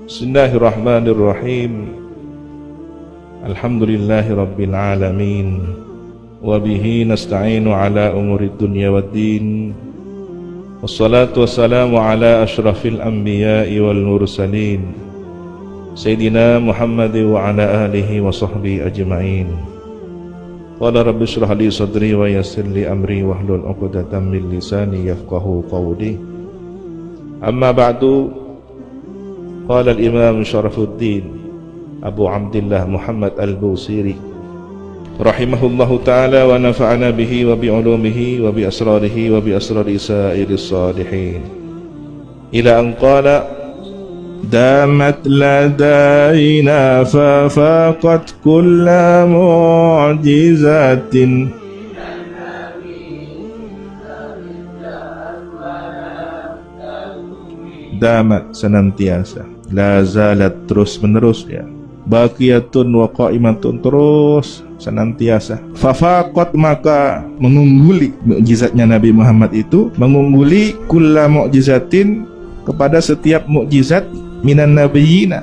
Bismillahirrahmanirrahim. Alhamdulillahi rabbil alamin. Wa bihi nasta'inu ala umurid dunya waddin. Wassalatu wassalamu ala ashrafil anbiya'i wal mursalin, Sayyidina Muhammad wa ala alihi wa sahbihi ajma'in. Qala rabbi shrah li sadri wa yassir li amri wahlul 'uqdatam min lisani yafqahu qawli. Amma ba'du. Qala al-Imam Syarafuddin Abu Abdillah Muhammad al-Busiri rahimahullahu ta'ala wa nafa'ana bihi wa bi'ulumihi wa bi asrarihi wa bi asrari sa'iris salihin ila an qala damat ladaina fa faqat kulla mu'jizatin. Damat senantiasa, la zalat terus menerus ya, baqiyatun wa qa'imatun terus senantiasa. Fafaqat maka mengungguli mukjizatnya Nabi Muhammad itu, mengungguli kulla mu'jizatin kepada setiap mukjizat minan nabiyina,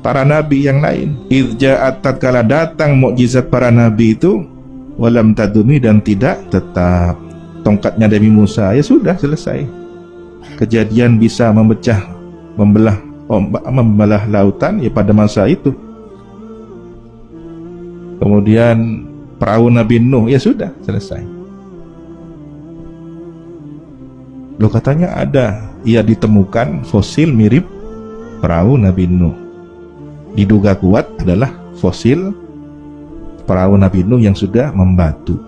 para nabi yang lain. Idja'at tatkala datang mukjizat para nabi itu, walam tadumi dan tidak tetap. Tongkatnya Nabi Musa ya sudah selesai. Kejadian bisa membelah lautan ya pada masa itu. Kemudian perahu Nabi Nuh ya sudah selesai. Loh katanya ada, ia ditemukan fosil mirip perahu Nabi Nuh. Diduga kuat adalah fosil perahu Nabi Nuh yang sudah membatu,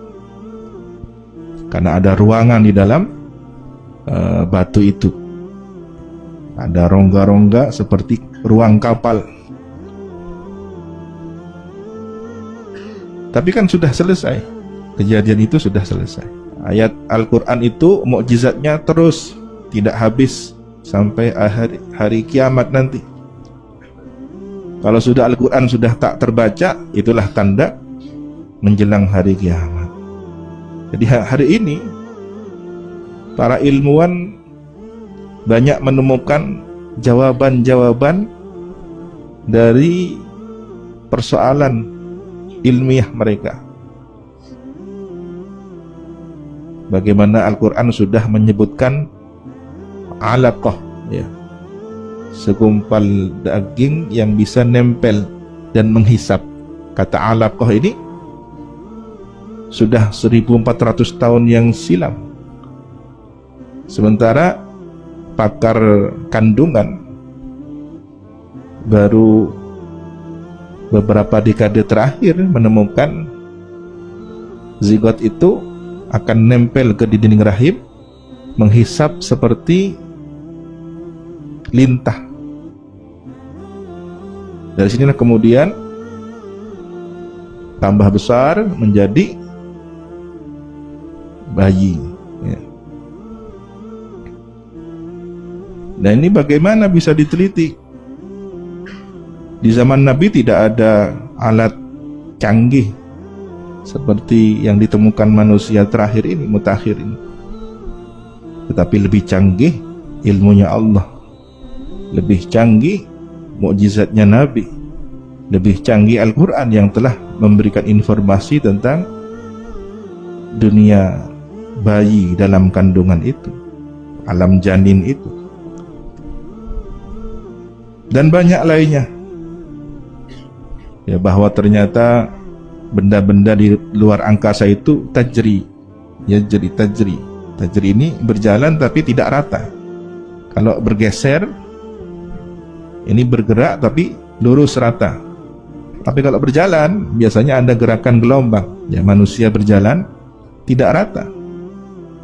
karena ada ruangan di dalam batu itu, ada rongga-rongga seperti ruang kapal. Tapi kan sudah selesai, kejadian itu sudah selesai. Ayat Al-Quran itu mukjizatnya terus, tidak habis sampai hari kiamat nanti. Kalau sudah Al-Quran sudah tak terbaca, itulah tanda menjelang hari kiamat. Jadi hari ini para ilmuwan banyak menemukan jawaban-jawaban dari persoalan ilmiah mereka. Bagaimana Al-Quran sudah menyebutkan alaqah ya, segumpal daging yang bisa nempel dan menghisap. Kata alaqah ini sudah 1400 tahun yang silam. Sementara pakar kandungan baru beberapa dekade terakhir menemukan zigot itu akan nempel ke dinding rahim, menghisap seperti lintah. Dari sinilah kemudian tambah besar menjadi bayi ya. Nah ini bagaimana bisa diteliti? Di zaman Nabi tidak ada alat canggih seperti yang ditemukan manusia terakhir ini, mutakhir ini. Tetapi lebih canggih ilmunya Allah, lebih canggih mukjizatnya Nabi, lebih canggih Al-Quran yang telah memberikan informasi tentang dunia bayi dalam kandungan itu, alam janin itu, dan banyak lainnya ya, bahwa ternyata benda-benda di luar angkasa itu tajri ya, jadi tajri ini berjalan tapi tidak rata. Kalau bergeser ini bergerak tapi lurus rata. Tapi kalau berjalan biasanya ada gerakan gelombang ya, manusia berjalan tidak rata,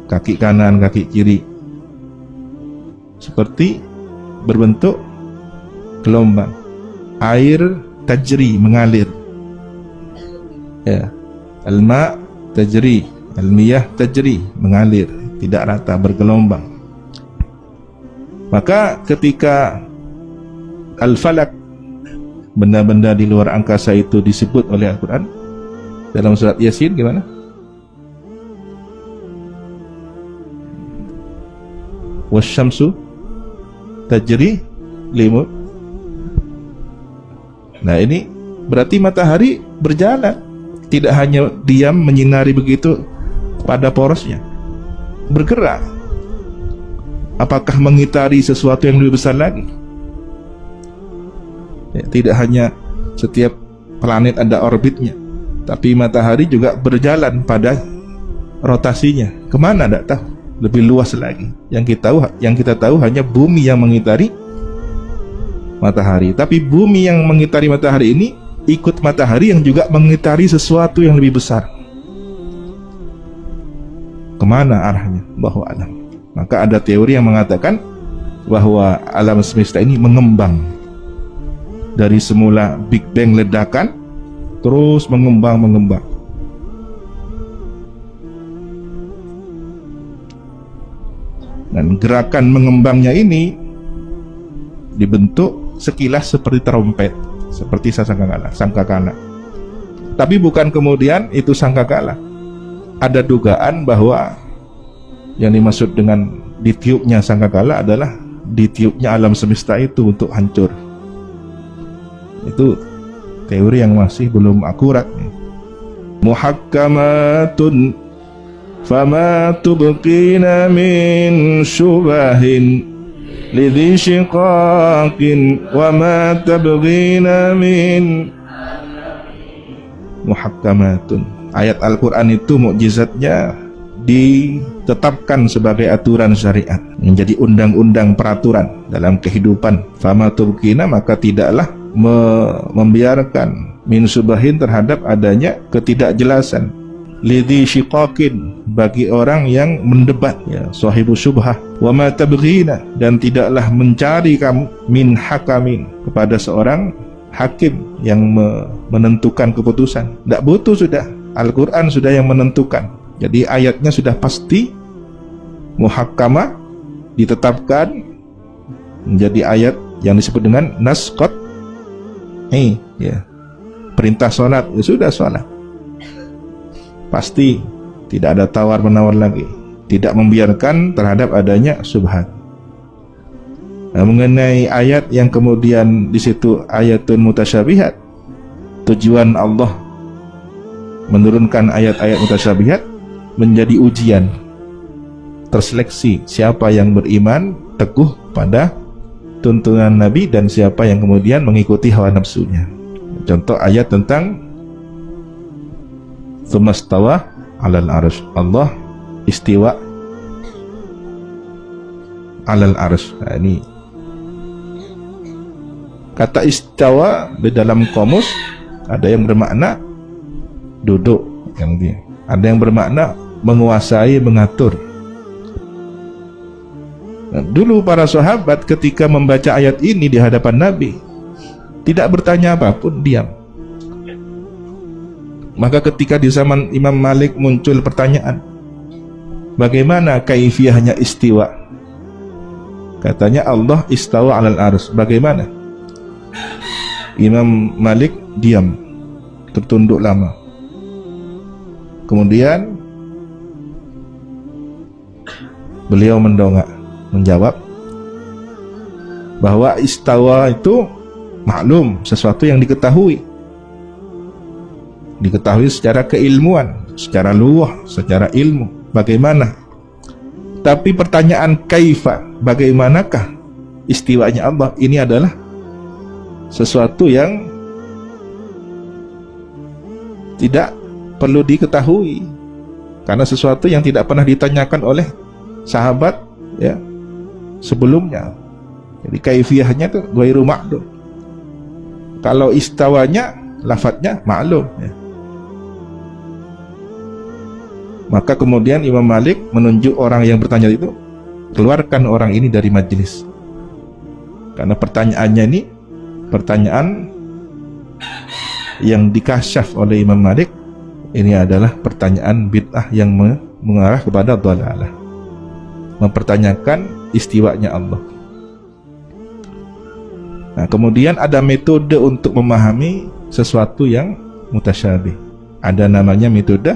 kaki kanan kaki kiri seperti berbentuk gelombang. Air tajri mengalir ya, al-ma tajri, al-miyah tajri mengalir, tidak rata, bergelombang. Maka ketika al-falak, benda-benda di luar angkasa itu disebut oleh Al-Quran dalam surat Yasin, gimana? Wasyamsu tajri limut Nah ini berarti matahari berjalan, tidak hanya diam menyinari begitu pada porosnya, bergerak. Apakah mengitari sesuatu yang lebih besar lagi? Ya, tidak hanya setiap planet ada orbitnya, tapi matahari juga berjalan pada rotasinya. Kemana tidak tahu, lebih luas lagi. Yang kita tahu hanya bumi yang mengitari matahari. Tapi bumi yang mengitari matahari ini ikut matahari yang juga mengitari sesuatu yang lebih besar. Kemana arahnya? Allahu a'lam. Maka ada teori yang mengatakan bahwa alam semesta ini mengembang dari semula Big Bang, ledakan, terus mengembang. Dan gerakan mengembangnya ini dibentuk sekilas seperti trompet, seperti sangkakala. Tapi bukan kemudian itu sangkakala. Ada dugaan bahwa yang dimaksud dengan ditiupnya sangkakala adalah ditiupnya alam semesta itu untuk hancur. Itu teori yang masih belum akurat. Muhakkamatun fama tubqina min syubahin lidhi shiqaqin wa ma tabghina min. Muhakkamatun, ayat Al-Quran itu mukjizatnya ditetapkan sebagai aturan syariat, menjadi undang-undang peraturan dalam kehidupan. Fama tubqina, maka tidaklah membiarkan min subahin terhadap adanya ketidakjelasan, lidhi shiqaqin, bagi orang yang mendebat, ya, sahibu syubhah, wa ma tabghina, dan tidaklah mencari kamu min hakamin, kepada seorang hakim yang menentukan keputusan. Tidak butuh, sudah Al-Quran sudah yang menentukan. Jadi ayatnya sudah pasti muhakkamah, ditetapkan menjadi ayat yang disebut dengan nasqat. Ya, perintah sholat, ya sudah sholat, pasti tidak ada tawar menawar lagi, tidak membiarkan terhadap adanya subhat. Nah, mengenai ayat yang kemudian di situ ayatun mutasyabihat, tujuan Allah menurunkan ayat-ayat mutasyabihat menjadi ujian, terseleksi siapa yang beriman teguh pada tuntunan Nabi dan siapa yang kemudian mengikuti hawa nafsunya. Contoh ayat tentang Tsumastawa 'alal arsy, Allah istiwa 'alal arsy. Nah, ini kata istawa di dalam kamus ada yang bermakna duduk, ada yang bermakna menguasai, mengatur. Nah, dulu para sahabat ketika membaca ayat ini di hadapan Nabi tidak bertanya apapun, diam. Maka ketika di zaman Imam Malik muncul pertanyaan, bagaimana kaifiyahnya istiwa? Katanya Allah istawa 'alal arsy. Bagaimana? Imam Malik diam, tertunduk lama. Kemudian beliau mendongak, menjawab bahwa istawa itu maklum, sesuatu yang diketahui secara keilmuan, secara luwah, secara ilmu. Bagaimana? Tapi pertanyaan kaifa, bagaimanakah istiwanya Allah, ini adalah sesuatu yang tidak perlu diketahui, karena sesuatu yang tidak pernah ditanyakan oleh sahabat, ya, sebelumnya. Jadi kaifiyahnya itu ghairu ma'lum. Kalau istawanya, lafadznya maklum, ya. Maka kemudian Imam Malik menunjuk orang yang bertanya itu, keluarkan orang ini dari majelis, karena pertanyaannya ini pertanyaan yang dikasyaf oleh Imam Malik. Ini adalah pertanyaan bid'ah yang mengarah kepada dhalalah, mempertanyakan istiwanya Allah. Nah, kemudian ada metode untuk memahami sesuatu yang mutasyabih. Ada namanya metode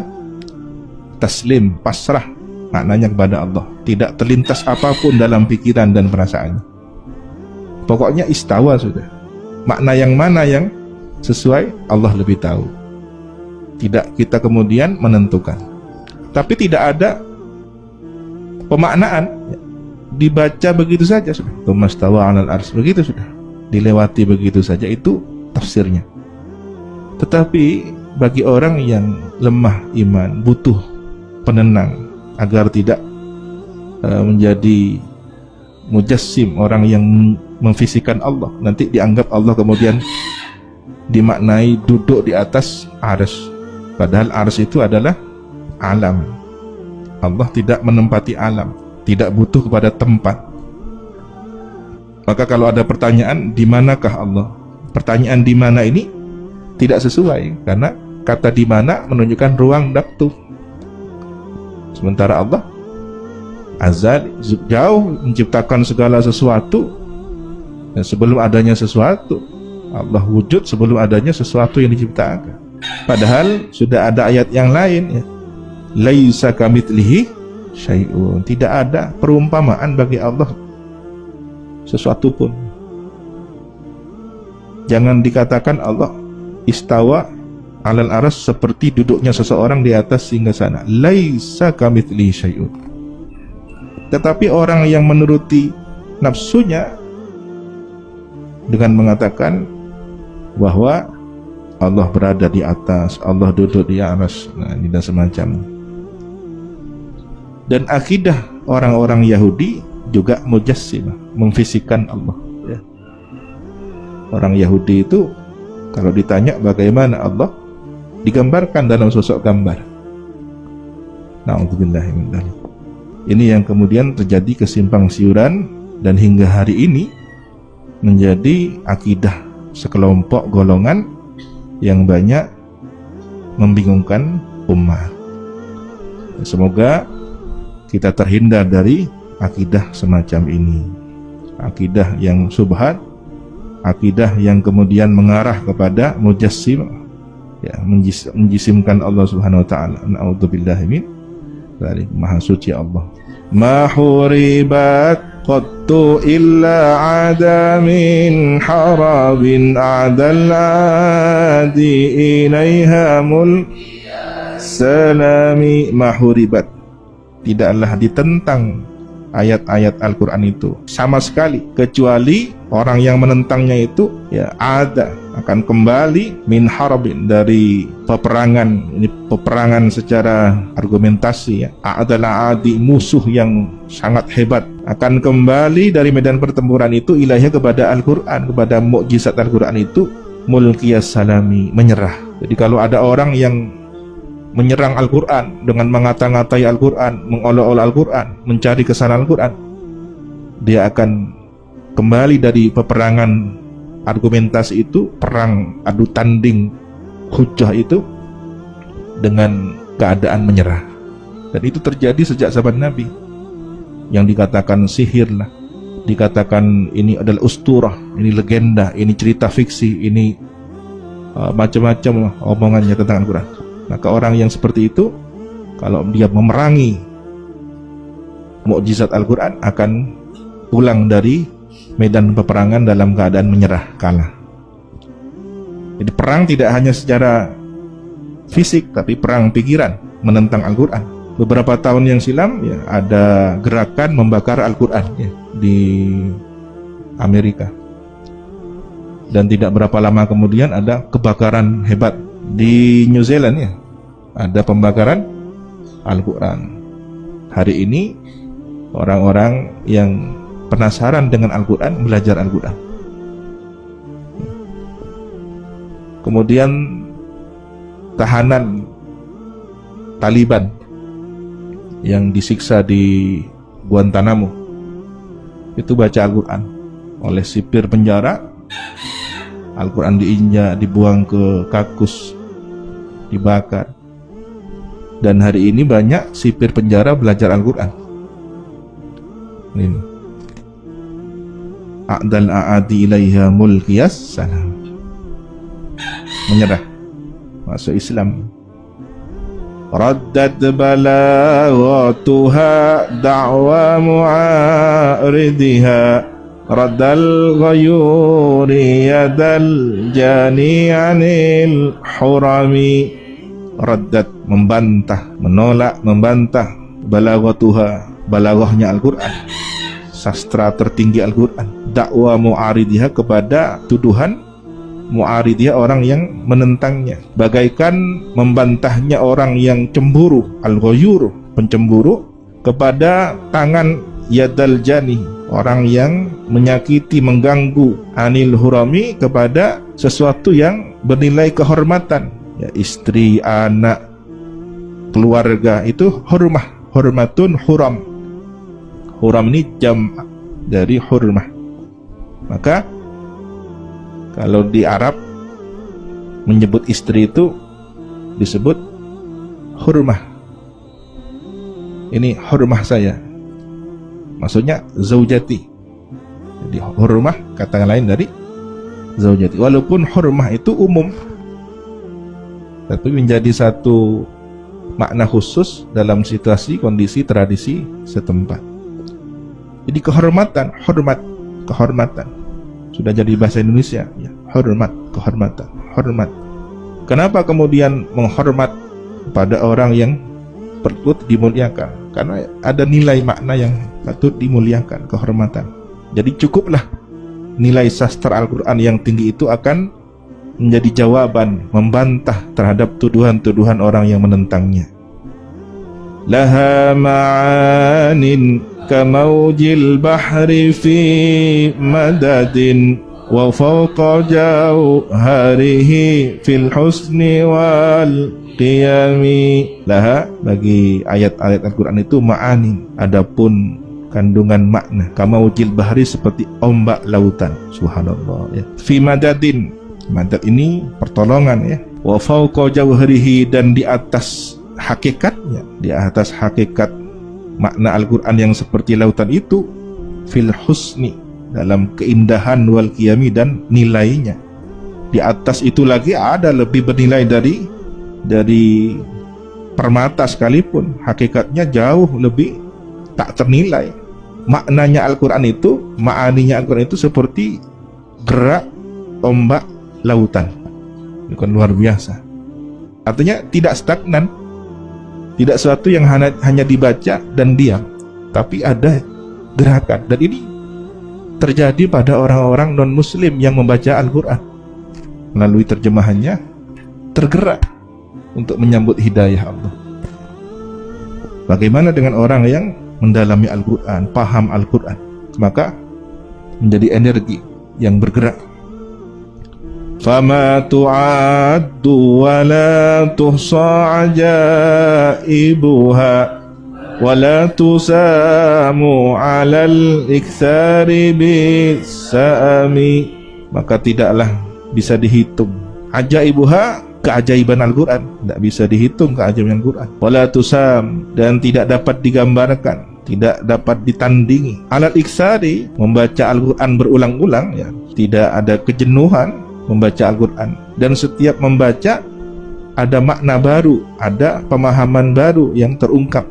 taslim, pasrah maknanya kepada Allah, tidak terlintas apapun dalam pikiran dan perasaannya. Pokoknya istawa sudah. Makna yang mana yang sesuai, Allah lebih tahu. Tidak kita kemudian menentukan. Tapi tidak ada pemaknaan, dibaca begitu saja sudah. Tumastawa 'alal arsy, begitu sudah. Dilewati begitu saja, itu tafsirnya. Tetapi bagi orang yang lemah iman, butuh penenang agar tidak menjadi mujassim, orang yang memfisikan Allah. Nanti dianggap Allah kemudian dimaknai duduk di atas arsy. Padahal arsy itu adalah alam. Allah tidak menempati alam, tidak butuh kepada tempat. Maka kalau ada pertanyaan, di manakah Allah? Pertanyaan di mana ini tidak sesuai, karena kata di mana menunjukkan ruang waktu. Sementara Allah azali, jauh, menciptakan segala sesuatu, dan sebelum adanya sesuatu, Allah wujud sebelum adanya sesuatu yang diciptakan. Padahal sudah ada ayat yang lain, ya. Laisa kamitslihi syai'un. Tidak ada perumpamaan bagi Allah sesuatu pun. Jangan dikatakan Allah istawa 'alal arsy seperti duduknya seseorang di atas singgasana. Laisa kamitslihi syai'un. Tetapi orang yang menuruti nafsunya dengan mengatakan bahwa Allah berada di atas, Allah duduk di arsy, nah ini dan semacamnya. Dan akidah orang-orang Yahudi juga mujassimah, memfisikan Allah, ya. Orang Yahudi itu kalau ditanya bagaimana Allah, digambarkan dalam sosok gambar. Na'udzubillahi min dzalik. Ini yang kemudian terjadi kesimpang siuran, dan hingga hari ini menjadi akidah sekelompok golongan yang banyak membingungkan umat. Semoga kita terhindar dari akidah semacam ini, akidah yang syubhat, akidah yang kemudian mengarah kepada mujassim, ya, menjisimkan Allah Subhanahu wa taala. Na'udzubillahi min dzalik. Maha suci Allah. Ma huribat qattu illa adamin harabin a'dal adi ilaiha mul salami. Ma huribat, tidaklah ditentang ayat-ayat Al-Quran itu sama sekali, kecuali orang yang menentangnya itu, ya, ada akan kembali min harbin, dari peperangan. Ini peperangan secara argumentasi, ya. Adalah adi, musuh yang sangat hebat, akan kembali dari medan pertempuran itu ilahnya kepada Al-Quran, kepada mukjizat Al-Quran itu, mulkiyas salami, menyerah. Jadi kalau ada orang yang menyerang Al-Quran dengan mengata-ngatai Al-Quran, mengolok-olok Al-Quran, mencari kesalahan Al-Quran, dia akan kembali dari peperangan argumentasi itu, perang adu tanding hujjah itu, dengan keadaan menyerah. Dan itu terjadi sejak zaman Nabi. Yang dikatakan sihir lah, dikatakan ini adalah usturah, ini legenda, ini cerita fiksi, ini macam-macam omongannya tentang Al-Quran. Maka orang yang seperti itu, kalau dia memerangi mukjizat Al-Quran, akan pulang dari medan peperangan dalam keadaan menyerah, kalah. Jadi perang tidak hanya secara fisik, tapi perang pikiran, menentang Al-Quran. Beberapa tahun yang silam, ya, ada gerakan membakar Al-Quran, ya, di Amerika. Dan tidak berapa lama kemudian ada kebakaran hebat di New Zealand, ya, ada pembakaran Al-Quran. Hari ini orang-orang yang penasaran dengan Al-Quran belajar Al-Quran. Kemudian tahanan Taliban yang disiksa di Guantanamo itu baca Al-Quran. Oleh sipir penjara, Al-Quran diinjak, dibuang ke kakus, dibakar. Dan hari ini banyak sipir penjara belajar Al-Quran. Ini a'dal a'adi ilaiha mulkiyas salam, menyerah, masuk Islam. Raddat balaghatuha da'wa mu'aridiha Raddal ghayuri yadal jani anil hurami. Raddat, membantah, menolak, membantah. Balaghatuha, balaghahnya Al-Quran, sastra tertinggi Al-Quran. Dakwa mu'aridiyah, kepada tuduhan mu'aridiyah, orang yang menentangnya. Bagaikan membantahnya orang yang cemburu, al-ghayur, pencemburu, kepada tangan yadal jani, orang yang menyakiti, mengganggu, anil hurami, kepada sesuatu yang bernilai kehormatan. Ya, istri, anak, keluarga, itu hurmah, hurmatun huram. Huram ini jam dari hurmah. Maka kalau di Arab menyebut istri itu disebut hurmah. Ini hurmah saya, maksudnya zaujati. Jadi hurmah kata lain dari zaujati. Walaupun hurmah itu umum, tapi menjadi satu makna khusus dalam situasi, kondisi, tradisi setempat. Jadi kehormatan, hormat, kehormatan sudah jadi bahasa Indonesia ya. Hormat, kehormatan, hormat. Kenapa kemudian menghormat pada orang yang patut dimuliakan? Karena ada nilai makna yang patut dimuliakan, kehormatan. Jadi cukuplah nilai sastra Al-Quran yang tinggi itu akan menjadi jawaban, membantah terhadap tuduhan-tuduhan orang yang menentangnya. Laha ma'anin kamaujil bahri fi madadin wa fawqa jauharihi fil husni wal qiyami. Laha, bagi ayat-ayat Al-Quran itu ma'anin, adapun kandungan makna. Kamaujil bahri, seperti ombak lautan. Subhanallah ya. Fi madadin, madad ini pertolongan ya. Wa fawqa jauharihi, dan di atas hakikatnya, di atas hakikat makna Al-Quran yang seperti lautan itu, fil husni, dalam keindahan, wal qiyami, dan nilainya. Di atas itu lagi ada lebih bernilai dari permata sekalipun, hakikatnya jauh lebih tak ternilai. Maknanya Al-Quran itu, ma'aninya Al-Quran itu seperti gerak ombak lautan. Itu kan luar biasa. Artinya tidak stagnan, tidak sesuatu yang hanya dibaca dan diam, tapi ada gerakan. Dan ini terjadi pada orang-orang non-muslim yang membaca Al-Quran. Melalui terjemahannya tergerak untuk menyambut hidayah Allah. Bagaimana dengan orang yang mendalami Al-Quran, paham Al-Quran? Maka menjadi energi yang bergerak. Fama tu'addu wa la tuhsa ajaibuha wa la tusamu 'alal iktsari bisami. Maka tidaklah bisa dihitung ajaibuha, keajaiban Al-Quran, tidak bisa dihitung keajaiban Al-Quran. Wala tusam, dan tidak dapat digambarkan, tidak dapat ditandingi. Alal iksari, membaca Al-Quran berulang-ulang ya, tidak ada kejenuhan membaca Al-Quran. Dan setiap membaca ada makna baru, ada pemahaman baru yang terungkap.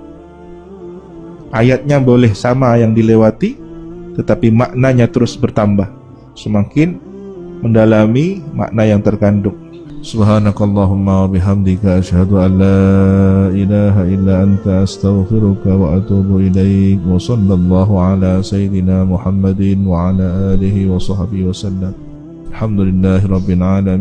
Ayatnya boleh sama yang dilewati, tetapi maknanya terus bertambah semakin mendalami makna yang terkandung. Subhanakallahumma wa bihamdika, asyhadu an la ilaha illa anta, astaghfiruka wa atubu ilaik. Wa sallallahu ala sayyidina Muhammadin wa ala alihi wa sahbihi wa sallam. Alhamdulillahi rabbil alamin.